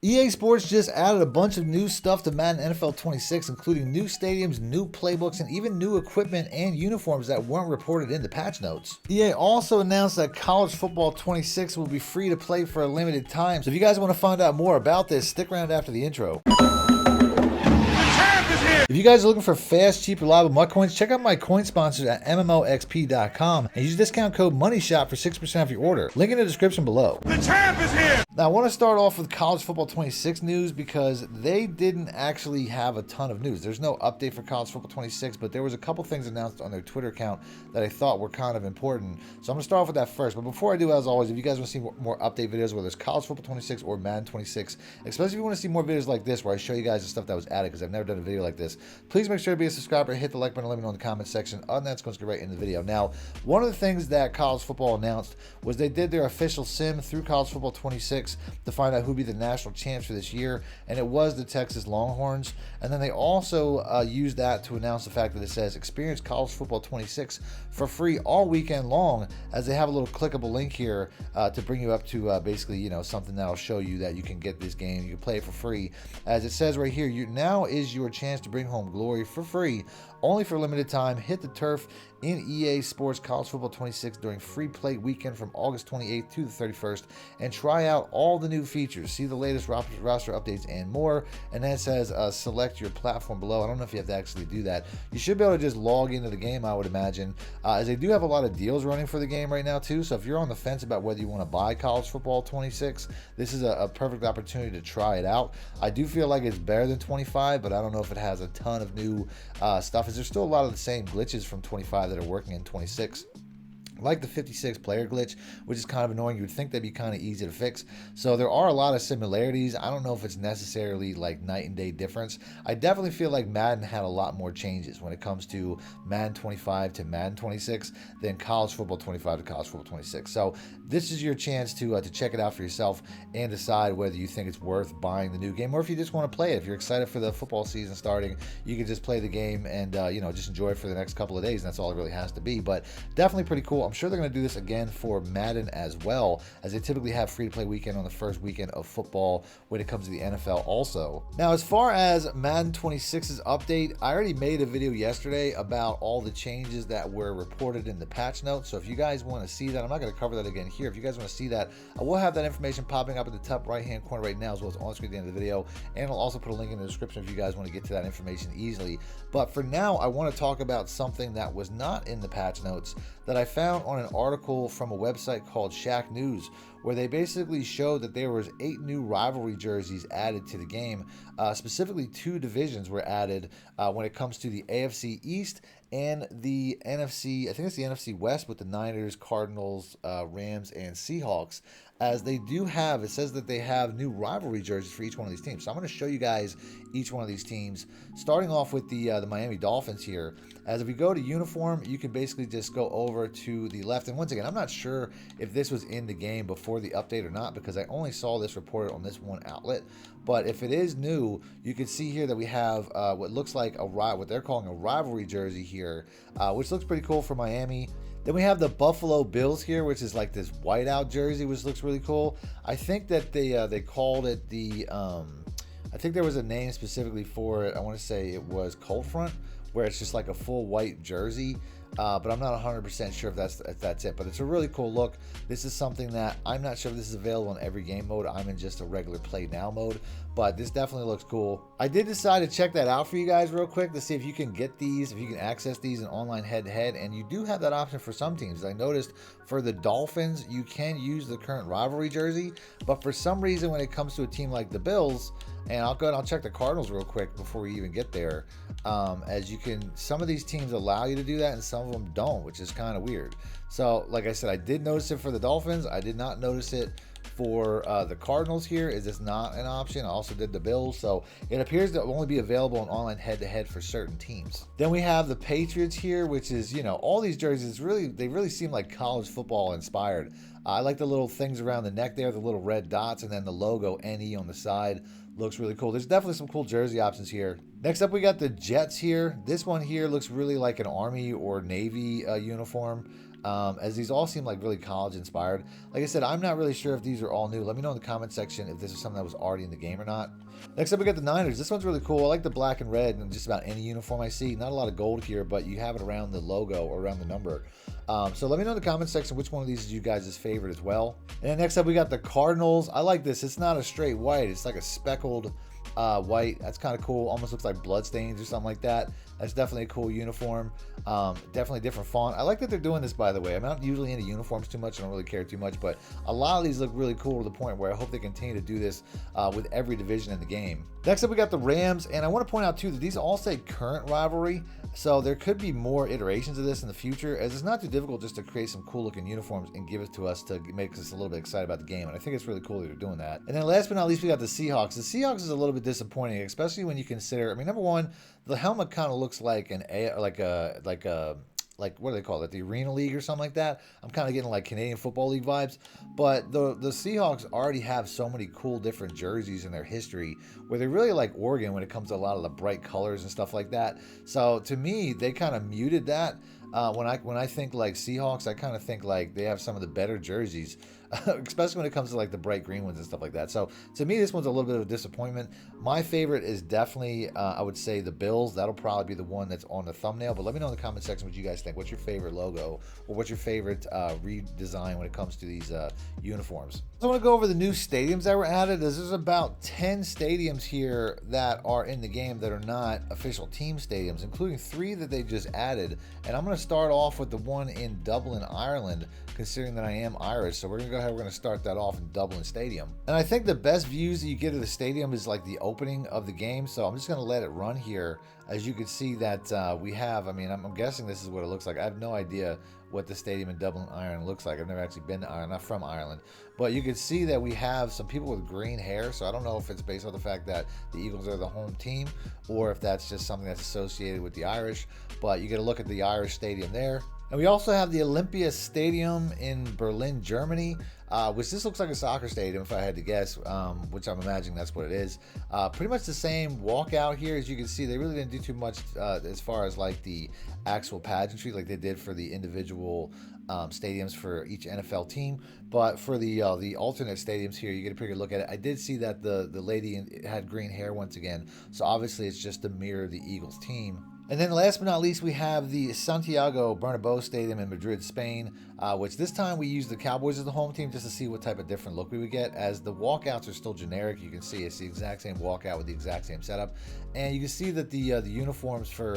EA Sports just added a bunch of new stuff to Madden NFL 26, including new stadiums, new playbooks, and even new equipment and uniforms that weren't reported in the patch notes. EA also announced that College Football 26 will be free to play for a limited time. So if you guys want to find out more about this, stick around after the intro. If you guys are looking for fast, cheap, reliable MUT coins, check out my coin sponsors at MMOXP.com and use discount code MONEYSHOT for 6% off your order. Link in the description below. The champ is here! Now, I want to start off with College Football 26 news because they didn't actually have a ton of news. There's no update for College Football 26, but there was a couple things announced on their Twitter account that I thought were kind of important. So I'm going to start off with that first. But before I do, as always, if you guys want to see more update videos, whether it's College Football 26 or Madden 26, especially if you want to see more videos like this where I show you guys the stuff that was added, because I've never done a video like this, please make sure to be a subscriber, hit the like button, let me know in the comment section. Other than that, it's going to get right into the video. Now, one of the things that College Football announced was they did their official sim through College Football 26 to find out who'd be the national champs for this year, and it was the Texas Longhorns. And then they also used that to announce the fact that it says experience College Football 26 for free all weekend long, as they have a little clickable link here to bring you up to basically, you know, something that'll show you that you can get this game, you can play it for free. As it says right here, now is your chance to bring home glory for free, only for a limited time. Hit the turf in EA Sports College Football 26 during free play weekend from August 28th to the 31st and try out all the new features, see the latest roster updates and more. And then it says select your platform below. I don't know if you have to actually do that. You should be able to just log into the game, I would imagine, as they do have a lot of deals running for the game right now too. So if you're on the fence about whether you want to buy College Football 26, this is a perfect opportunity to try it out. I do feel like it's better than 25, but I don't know if it has a ton of new stuff. Is there's still a lot of the same glitches from 25 that are working in 26, like the 56 player glitch, which is kind of annoying. You would think that'd be kind of easy to fix. So there are a lot of similarities. I don't know if it's necessarily like night and day difference. I definitely feel like Madden had a lot more changes when it comes to Madden 25 to Madden 26 than College Football 25 to College Football 26. So this is your chance to check it out for yourself and decide whether you think it's worth buying the new game, or if you just want to play it. If you're excited for the football season starting, you can just play the game and you know, just enjoy it for the next couple of days. And that's all it really has to be. But definitely pretty cool. I'm sure they're going to do this again for Madden as well, as they typically have free-to-play weekend on the first weekend of football when it comes to the NFL also. Now, as far as Madden 26's update, I already made a video yesterday about all the changes that were reported in the patch notes. So if you guys want to see that, I'm not going to cover that again here. If you guys want to see that, I will have that information popping up in the top right-hand corner right now, as well as on screen at the end of the video. And I'll also put a link in the description if you guys want to get to that information easily. But for now, I want to talk about something that was not in the patch notes that I found on an article from a website called Shaq News, where they basically showed that there was 8 new rivalry jerseys added to the game. Specifically, 2 divisions were added when it comes to the AFC East and the NFC, I think it's the NFC West, with the Niners, Cardinals, Rams, and Seahawks. As they do have, it says that they have new rivalry jerseys for each one of these teams. So I'm going to show you guys each one of these teams, starting off with the Miami Dolphins here. As if we go to uniform, you can basically just go over to the left. And once again, I'm not sure if this was in the game before the update or not, because I only saw this reported on this one outlet. But if it is new, you can see here that we have what looks like what they're calling a rivalry jersey here, which looks pretty cool for Miami. Then we have the Buffalo Bills here, which is like this whiteout jersey, which looks really cool. I think that they called it the, I think there was a name specifically for it. I want to say it was Cold Front, where it's just like a full white jersey. But I'm not 100% sure if that's it. But it's a really cool look. This is something that I'm not sure if this is available in every game mode. I'm in just a regular play now mode, but this definitely looks cool. I did decide to check that out for you guys real quick to see if you can get these, if you can access these in online head-to-head, and you do have that option for some teams. I noticed for the Dolphins, you can use the current rivalry jersey, but for some reason when it comes to a team like the Bills, and I'll go ahead and I'll check the Cardinals real quick before we even get there. As you can, some of these teams allow you to do that and some of them don't, which is kind of weird. So like I said, I did notice it for the Dolphins. I did not notice it for the Cardinals here. Is this not an option? I also did the Bills. So it appears to only be available in online head-to-head for certain teams. Then we have the Patriots here, which is, you know, all these jerseys they really seem like college football inspired. I like the little things around the neck there, the little red dots, and then the logo NE on the side. Looks really cool. There's definitely some cool jersey options here. Next up, we got the Jets here. This one here looks really like an Army or Navy uniform. as these all seem like really college inspired. Like I said, I'm not really sure if these are all new. Let me know in the comment section if this is something that was already in the game or not. Next up, we got the Niners. This one's really cool. I like the black and red in just about any uniform I see. Not a lot of gold here, but you have it around the logo or around the number. So let me know in the comment section which one of these is you guys' favorite as well. And then next up, we got the Cardinals. I like this. It's not a straight white. It's like a speckled white. That's kind of cool. Almost looks like bloodstains or something like that. That's definitely a cool uniform. Definitely different font. I like that they're doing this, by the way. I'm not usually into uniforms too much. I don't really care too much, but a lot of these look really cool to the point where I hope they continue to do this with every division in the game. Next up, we got the Rams, and I want to point out too that these all say current rivalry, so there could be more iterations of this in the future, as it's not too difficult just to create some cool looking uniforms and give it to us to make us a little bit excited about the game, and I think it's really cool that they're doing that. And then last but not least, we got the Seahawks. The Seahawks is a little bit disappointing, especially when you consider, I mean, number one, the helmet kind of looks like what do they call it? The Arena League or something like that. I'm kind of getting like Canadian Football League vibes. But the Seahawks already have so many cool different jerseys in their history where they really like Oregon when it comes to a lot of the bright colors and stuff like that. So to me, they kind of muted that. When I think like Seahawks, I kind of think like they have some of the better jerseys, especially when it comes to like the bright green ones and stuff like that. So to me, this one's a little bit of a disappointment. My favorite is definitely, I would say, the Bills. That'll probably be the one that's on the thumbnail. But let me know in the comment section what you guys think. What's your favorite logo, or what's your favorite redesign when it comes to these uniforms? So I want to go over the new stadiums that were added. There's about 10 stadiums here that are in the game that are not official team stadiums, including 3 that they just added. And I'm going to start off with the one in Dublin, Ireland, considering that I am Irish. So we're going to go ahead, we're going to start that off in Dublin Stadium. And I think the best views that you get of the stadium is like the opening of the game. So I'm just going to let it run here. As you can see that we have, I mean, I'm guessing this is what it looks like. I have no idea what the stadium in Dublin, Ireland looks like. I've never actually been to Ireland, not from Ireland. But you can see that we have some people with green hair. So I don't know if it's based on the fact that the Eagles are the home team or if that's just something that's associated with the Irish. But you get a look at the Irish stadium there. And we also have the Olympia Stadium in Berlin, Germany, which this looks like a soccer stadium if I had to guess, which I'm imagining that's what it is. Pretty much the same walkout here. As you can see, they really didn't do too much as far as like the actual pageantry like they did for the individual stadiums for each NFL team. But for the alternate stadiums here, you get a pretty good look at it. I did see that the lady had green hair once again, so obviously it's just to mirror the Eagles team. And then last but not least, we have the Santiago Bernabeu Stadium in Madrid, Spain, which this time we used the Cowboys as the home team just to see what type of different look we would get, as the walkouts are still generic. You can see it's the exact same walkout with the exact same setup. And you can see that the uniforms for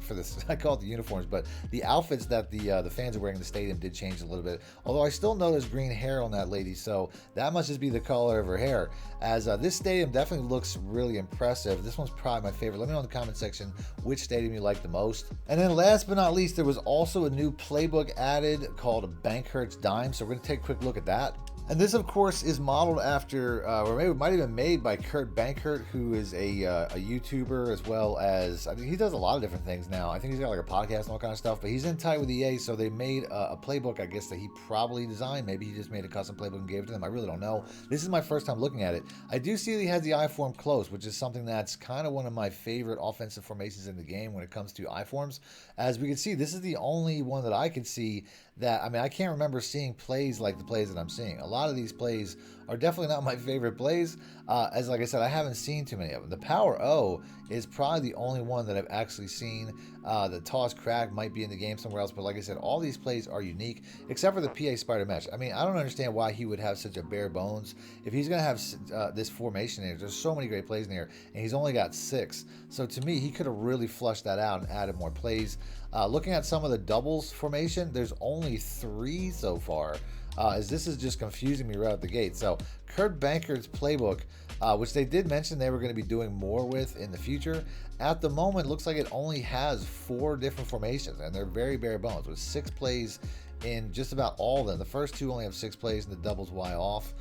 this, I call it the uniforms, but the outfits that the fans are wearing in the stadium did change a little bit. Although I still notice green hair on that lady, so that must just be the color of her hair. As this stadium definitely looks really impressive. This one's probably my favorite. Let me know in the comment section which stadium you like the most. And then last but not least, there was also a new playbook added called Benkert's Dime. So we're going to take a quick look at that. And this, of course, is modeled after, or maybe it might have been made by Kurt Benkert, who is a YouTuber, as well as, I mean, he does a lot of different things now. I think he's got like a podcast and all kind of stuff, but he's in tight with EA, so they made a playbook, I guess, that he probably designed. Maybe he just made a custom playbook and gave it to them. I really don't know. This is my first time looking at it. I do see that he has the I form close, which is something that's kind of one of my favorite offensive formations in the game when it comes to I forms. As we can see, this is the only one that I could see that, I mean, I can't remember seeing plays like the plays that I'm seeing. A lot of these plays are definitely not my favorite plays. As like I said, I haven't seen too many of them. The Power O is probably the only one that I've actually seen. The Toss Crack might be in the game somewhere else, but like I said, all these plays are unique, except for the PA Spider Mesh. I mean, I don't understand why he would have such a bare bones. If he's going to have this formation here, there's so many great plays in here, and he's only got 6. So to me, he could have really flushed that out and added more plays. Looking at some of the doubles formation, there's only 3 so far. As this is just confusing me right out the gate. So Kurt Bankert's playbook, which they did mention they were going to be doing more with in the future, at the moment looks like it only has 4 different formations, and they're very bare bones with 6 plays in just about all of them. The first 2 only have 6 plays, and the doubles Y off.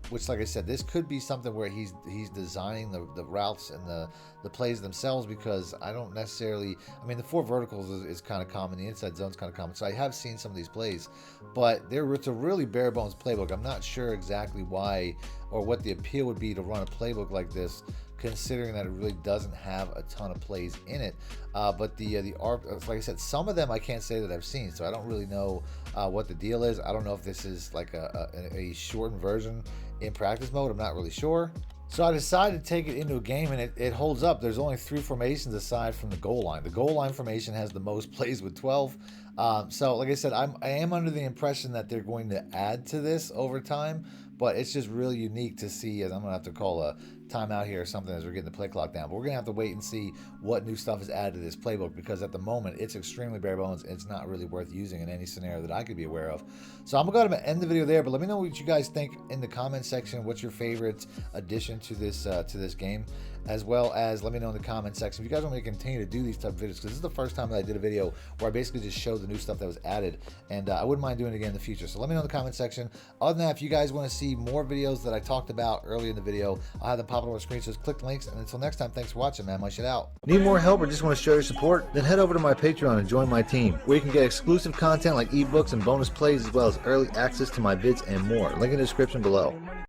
Which, like I said, this could be something where he's designing the routes and the plays themselves, because I don't necessarily, I mean, the 4 verticals is kind of common, the inside zone's kind of common, so I have seen some of these plays, but it's a really bare bones playbook. I'm not sure exactly why or what the appeal would be to run a playbook like this, considering that it really doesn't have a ton of plays in it. But the art, like I said, some of them I can't say that I've seen, so I don't really know what the deal is. I don't know if this is like a shortened version in practice mode. I'm not really sure. So I decided to take it into a game, and it holds up. There's only 3 formations aside from the goal line. The goal line formation has the most plays with 12. So like I said, I am under the impression that they're going to add to this over time, but it's just really unique to see, as I'm going to have to call a timeout here or something as we're getting the play clock down. But we're going to have to wait and see what new stuff is added to this playbook, because at the moment it's extremely bare bones and it's not really worth using in any scenario that I could be aware of. So I'm going to end the video there, but let me know what you guys think in the comment section. What's your favorite addition to this game, as well as let me know in the comment section if you guys want me to continue to do these type of videos, because this is the first time that I did a video where I basically just showed the new stuff that was added, and I wouldn't mind doing it again in the future. So let me know in the comment section. Other than that, if you guys want to see more videos that I talked about earlier in the video, I'll have them pop up on the screen, so just click the links. And until next time, thanks for watching, man. My shit out. Need more help or just want to show your support? Then head over to my Patreon and join my team, where you can get exclusive content like ebooks and bonus plays, as well as early access to my vids and more. Link in the description below.